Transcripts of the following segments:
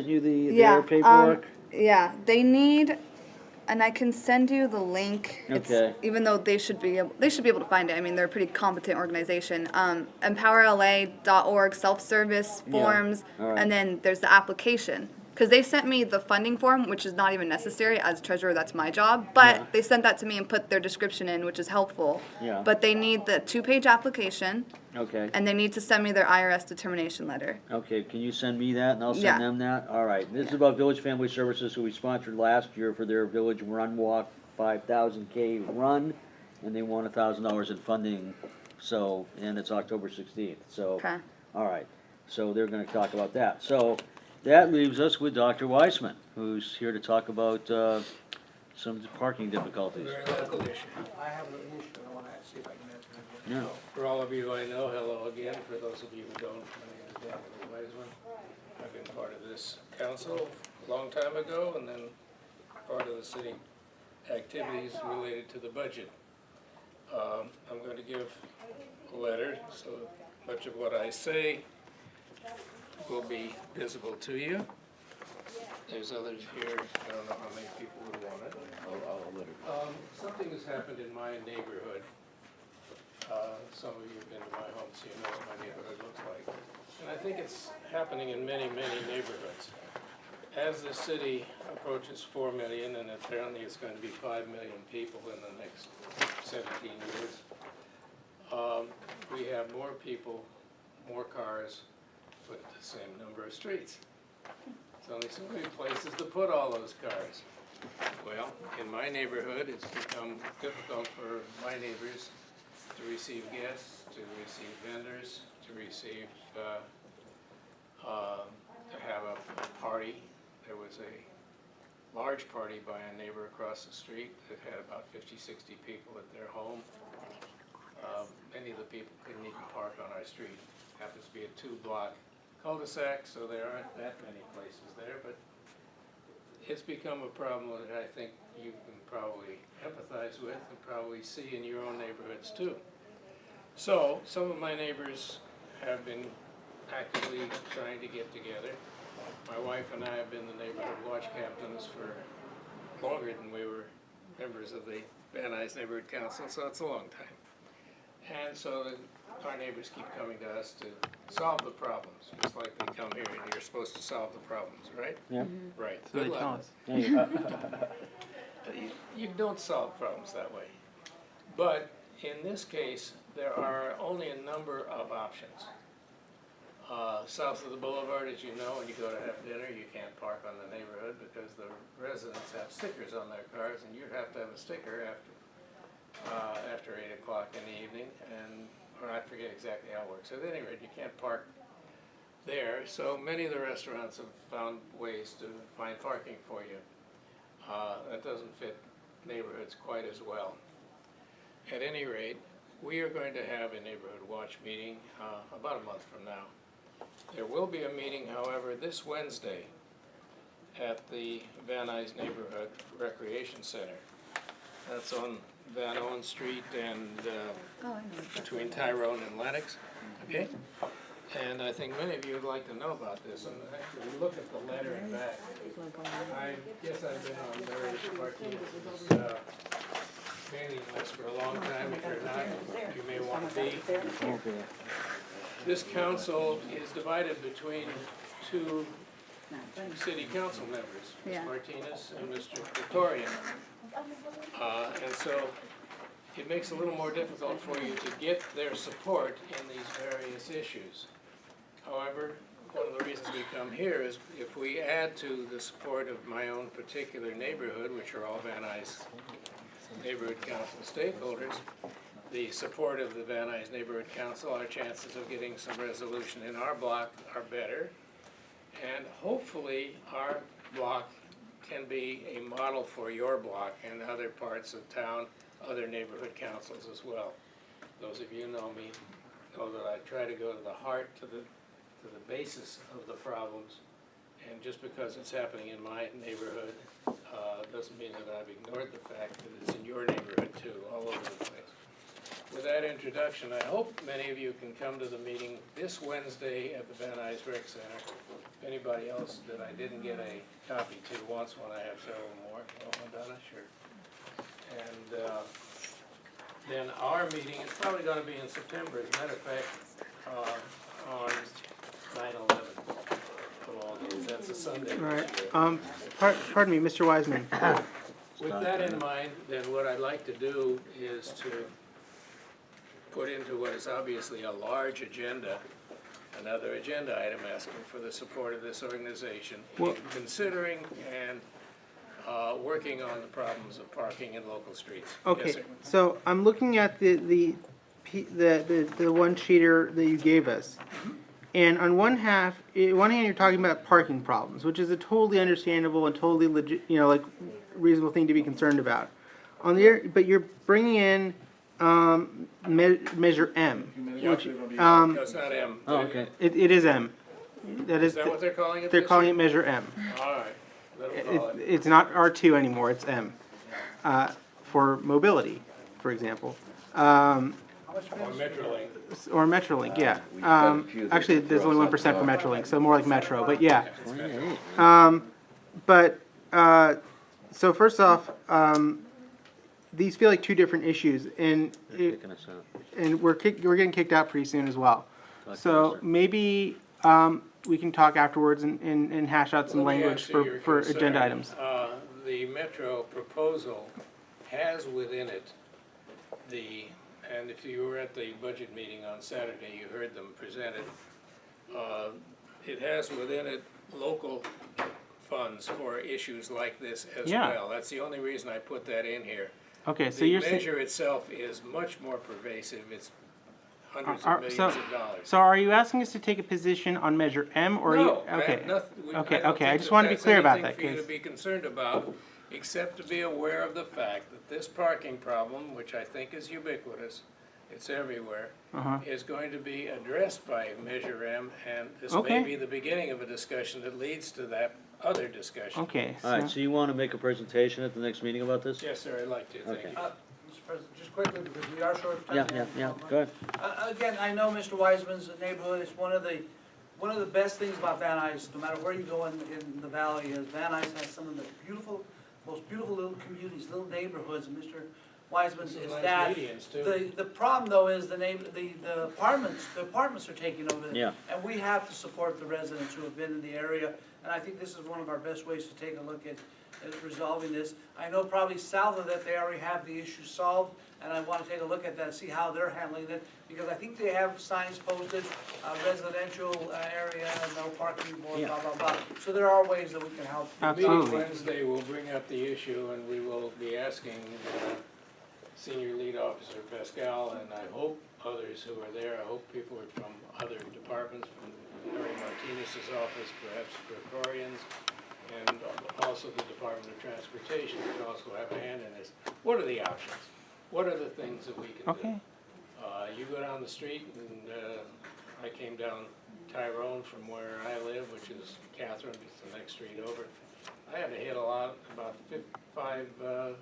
You Yeah, their paperwork? yeah, they need, and I can send you the link. Okay. Even though they should be able to find it. I mean, they're a pretty competent organization. EmpowerLA.org, self-service Yeah, forms, all right. and then there's the application. Because they sent me the funding form, which is not even necessary. As treasurer, that's my job. But Yeah. they sent that to me and put their description in, which is helpful. Yeah. But they need the 2-page application, Okay. and they need to send me their IRS determination letter. Okay, can you send me that and I'll Yeah. send them that? All right. This is about Village Family Services, who we sponsored last year for their Village Run Walk 5,000K run, and they won $1,000 in funding. So, and it's October 16th. So, Okay. all right. So they're going to talk about that. So that leaves us with Dr. Weissman, who's here to talk about some parking difficulties. Very local issue. I have an issue, I wanna see if I can answer it. Yeah. For all of you I know, hello again. For those of you who don't, my name is Daniel Weisman. I've been part of this council a long time ago, and then part of the city activities related to the budget. I'm going to give a letter, so much of what I say will be visible to you. There's others here, I don't know how many people would want it. Something has happened in my neighborhood. Some of you have been to my home, so you know what my neighborhood looks like. And I think it's happening in many, many neighborhoods. As the city approaches 4 million, and apparently it's going to be 5 million people in the next 17 years, we have more people, more cars, but the same number of streets. There's only so many places to put all those cars. Well, in my neighborhood, it's become difficult for my neighbors to receive guests, to receive vendors, to receive, to have a party. There was a large party by a neighbor across the street that had about 50, 60 people at their home. Many of the people couldn't even park on our street. Happens to be a 2-block cul-de-sac, so there aren't that many places there, but it's become a problem that I think you can probably empathize with and probably see in your own neighborhoods too. So some of my neighbors have been actively trying to get together. My wife and I have been the neighborhood watch captains for longer than we were members of the Vnnc Neighborhood Council, so it's a long time. And so our neighbors keep coming to us to solve the problems, just like they come here and you're supposed to solve the problems, right? Yeah. Right. Good luck. You don't solve problems that way. But in this case, there are only a number of options. South of the boulevard, as you know, when you go to have dinner, you can't park on the neighborhood because the residents have stickers on their cars, and you have to have a sticker after 8 o'clock in the evening, or I forget exactly how it works. At any rate, you can't park there, so many of the restaurants have found ways to find parking for you. That doesn't fit neighborhoods quite as well. At any rate, we are going to have a neighborhood watch meeting about a month from now. There will be a meeting, however, this Wednesday at the Vnnc Neighborhood Recreation Center. That's on Van Owen Street and between Tyrone and Lenox, okay? And I think many of you would like to know about this, and actually look at the letter in back. I guess I've been on Mary Martinez's mailing list for a long time. If you're not, you may want to be. Okay. This council is divided between two city council members, Ms. Yeah. Martinez and Mr. Victorian. And so it makes it a little more difficult for you to get their support in these various issues. However, one of the reasons we come here is if we add to the support of my own particular neighborhood, which are all Vnnc Neighborhood Council stakeholders, the support of the Vnnc Neighborhood Council, our chances of getting some resolution in our block are better. And hopefully our block can be a model for your block and other parts of town, other neighborhood councils as well. Those of you who know me know that I try to go to the heart, to the basis of the problems, and just because it's happening in my neighborhood doesn't mean that I've ignored the fact that it's in your neighborhood too, all over the place. with that introduction, I hope many of you can come to the meeting this Wednesday at the Van Nuys Rec Center. If anybody else that I didn't get a copy to wants one, I have several more. Oh, Donna, sure. And then our meeting is probably gonna be in September, as a matter of fact, on 9/11 of all days. That's a Sunday Right. this year. Pardon me, Mr. Wiseman. With that in mind, then what I'd like to do is to put into what is obviously a large agenda, another agenda item asking for the support of this organization, in considering and working on the problems of parking in local streets. Yes, Okay, sir. so I'm looking at the one sheeter that you gave us. And on one hand, you're talking about parking problems, which is a totally understandable and totally legit, like reasonable thing to be concerned about. On the other, but you're bringing in measure M, which No, it's not M. Oh, okay. it is M. Is that what they're calling it? They're this calling it year? measure M. All right, let them call it. It's not R2 anymore. It's M for mobility, for example. Or Metrolink. Or Metrolink, yeah. We've got a few that Actually, there's only throw us 1% for out the Metrolink, so more like Metro, but yeah. 28. But, so first off, these feel like two different issues, and They're kicking us out. we're getting kicked out pretty soon as well. Talk to So us, sir. maybe we can talk afterwards and hash out some Let me language answer your for concern. agenda items. The Metro proposal has within it and if you were at the budget meeting on Saturday, you heard them presented. It has within it local funds for issues like this as Yeah. well. That's the only reason I put that in here. Okay, so The you're saying, measure itself is much more pervasive. It's hundreds Are- of millions so- of dollars. so are you asking us to take a position on measure M, or are you? No, I Okay. have nothing, Okay, don't okay, I think just that wanted to be that's clear about anything that, for you to 'cause- be concerned about, except to be aware of the fact that this parking problem, which I think is ubiquitous, it's everywhere, Uh-huh. is going to be addressed by Measure M, and this Okay. may be the beginning of a discussion that leads to that other discussion. Okay, All right, so, so you want to make a presentation at the next meeting about this? Yes, sir, I'd like to, thank Okay. you. Mr. President, just quickly, because we are short of time. Yeah, go ahead. Again, I know Mr. Wiseman's neighborhood is one of the best things about Van Nuys, no matter where you go in the valley, is Van Nuys has some of the most beautiful little communities, little neighborhoods, and Mr. Wiseman's Some is nice that. medians, too. The problem though is the apartments are taking over. Yeah. And we have to support the residents who have been in the area, and I think this is one of our best ways to take a look at resolving this. I know probably south of that, they already have the issue solved, and I want to take a look at that, see how they're handling it, because I think they have signs posted, residential area, no parking, blah, blah, blah, blah. So there are ways that we can help. Absolutely. Meeting Wednesday, we'll bring up the issue, and we will be asking Senior Lead Officer Pascal, and I hope others who are there, I hope people are from other departments, from Harry Martinez's office, perhaps Gregorian's, and also the Department of Transportation can also have a hand in this. What are the options? What are the things that we can do? okay, You go down the street, and I came down Tyrone from where I live, which is Catherine, it's the next street over. I had to hit about 5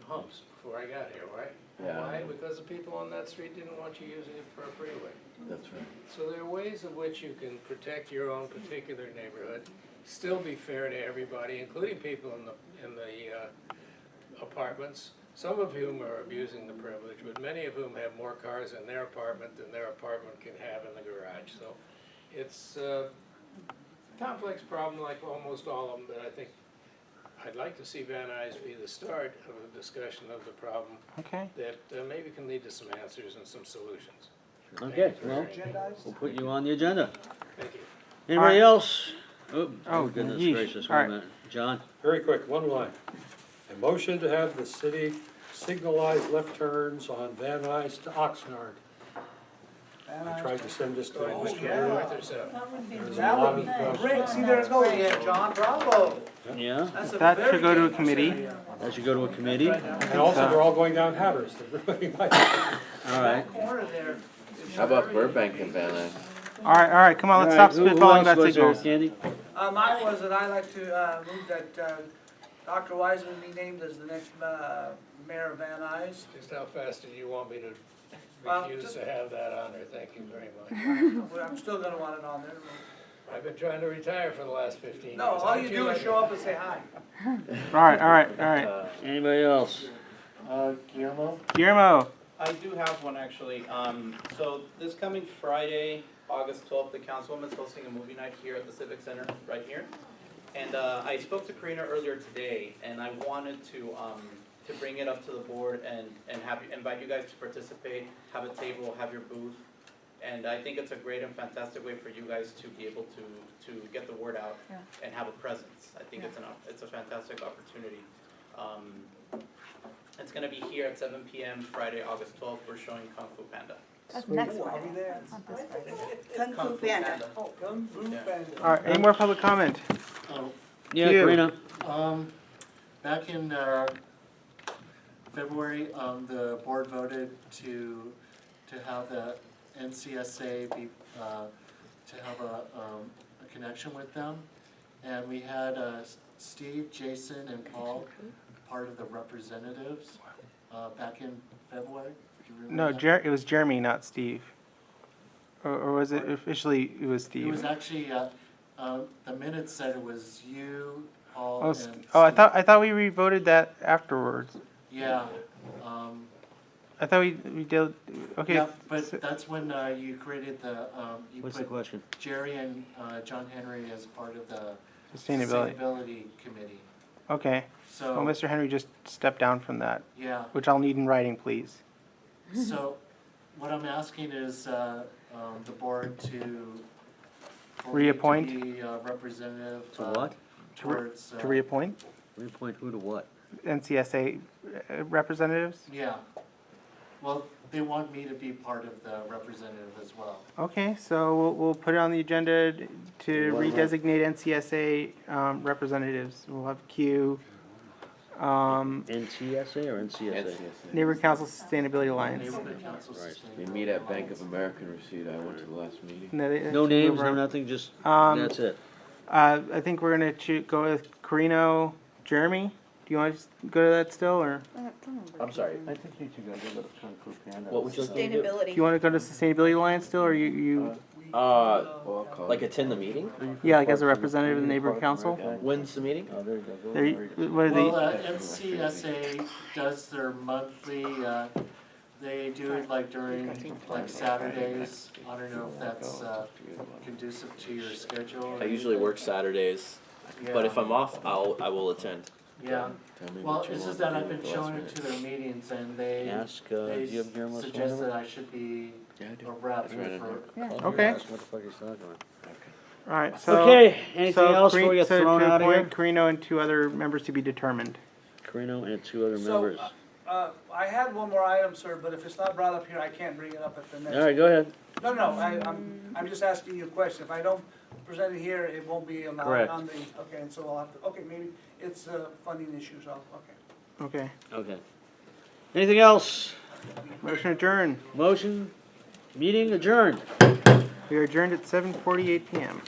humps before I got here, right? Yeah. Why? Because the people on that street didn't want you using it for a freeway. That's right. So there are ways in which you can protect your own particular neighborhood, still be fair to everybody, including people in the apartments, some of whom are abusing the privilege, but many of whom have more cars in their apartment than their apartment can have in the garage. So it's a complex problem like almost all of them, but I think I'd like to see Van Nuys be the start of a discussion of the problem okay. that maybe can lead to some answers and some solutions. Okay, well, we'll put you on the agenda. Thank you. Anybody else? Oh, Oh, goodness yeesh. gracious, All wait a right. minute. John? Very quick, one line. A motion to have the city signalize left turns on Van Nuys to Oxnard. I tried to send this to Mr. Mayor. North or south? There's a That lot would be of, great, see, there it goes again, John, bravo. Yeah, That's a That very should go to a dangerous committee. area. that should go to a committee. and also they're all going down Hatters. They're really nice. All right. That corner there. How about Burbank and Van Nuys? All right, come on, let's stop Who spitballing else about was there, signals. Candy? Mine was that I like to move that Dr. Wiseman be named as the next mayor of Van Nuys. Just how fast do you want me to Well, refuse just- to have that on there, thank you very much. I'm still gonna want it on there. I've been trying to retire for the last 15 years. No, all Aren't you do is like show up and say hi. All right. Anybody else? Guillermo? Guillermo, I do have one actually. So this coming Friday, August 12th, the councilwoman's hosting a movie night here at the Civic Center, right here. And I spoke to Karina earlier today, and I wanted to bring it up to the board and invite you guys to participate, have a table, have your booth. And I think it's a great and fantastic way for you guys to be able to get the word out Yeah. and have a presence. I think it's a fantastic opportunity. It's gonna be here at 7 p.m. Friday, August 12th. We're showing Kung Fu Panda. That's next I'll Friday. be there. Not this Friday. Kung Fu Panda. Oh, come through, Yeah. Panda. all right, any more public comment? Yeah, You. Karina? Back in February, the board voted to have the NCSA be, to have a connection with them. And we had Steve, Jason, and Paul, part of the representatives, back in February. Do you remember No, that? it was Jeremy, not Steve. Or was it officially, it was It was Steve? actually, the minutes said it was you, Paul, Oh, and Steve. Steve. I thought we re-voted that afterwards. Yeah, I thought we did, okay. yeah, but so- that's when you created the, you What's the put question? Jerry and John Henry as part of the Sustainability, Sustainability Committee. okay. Well, So, Mr. Henry just stepped down from that, yeah, which I'll need in writing, please. so what I'm asking is the board to for me Reappoint? to be representative. To what? Towards. To reappoint Reappoint who to what? NCSA representatives? Yeah. Well, they want me to be part of the representative as well. Okay, so we'll put it on the agenda to What about- redesignate NCSA representatives. We'll have Q, NTSA or NCSA? NCSA. Neighborhood Council Sustainability Alliance. Neighborhood Council Right. We Sustainability meet at Bank of Alliance. America in Reseda. I went to the last meeting. No names, no no. nothing, just, Um, that's it. I think we're gonna go with Carino, Jeremy. Do you want to go to that still, or I'm sorry. I think you two guys are the Kung Fu Panda. What would you like me to do? do Sustainability. you want to go to Sustainability Alliance still, or you Well, I'll call Like you. attend the meeting? yeah, like as a representative of the neighborhood council? When's the meeting? Oh, there you go. There you- what are Well, the, NCSA does their monthly, they do it like during, like Saturdays. I don't know if that's conducive to your schedule. or I usually work Saturdays, but if Yeah. I'm off, I will attend. Yeah, Tell me well, what you it's want just that to I've do been at the last showing it minute. to their meetings and they Ask, do you have Guillermo's phone suggest number? that I should be Yeah, I do. a rep It's right in for. here. Okay. Ask what the fuck he's talking about. all right, so. Okay, anything so else Cari- before we get so thrown to out of here? appoint Carino and 2 other members to be determined. Carino and 2 other So, members. I had one more item, sir, but if it's not brought up here, I can't bring it up at the next. All right, go ahead. No, I'm just asking you a question. If I don't present it here, it won't be on the, Correct. okay, and so I'll have to, okay, maybe it's a funding issue, so, okay. Okay, Okay. Anything else? motion adjourned. Motion, meeting adjourned. We are adjourned at 7:48 PM.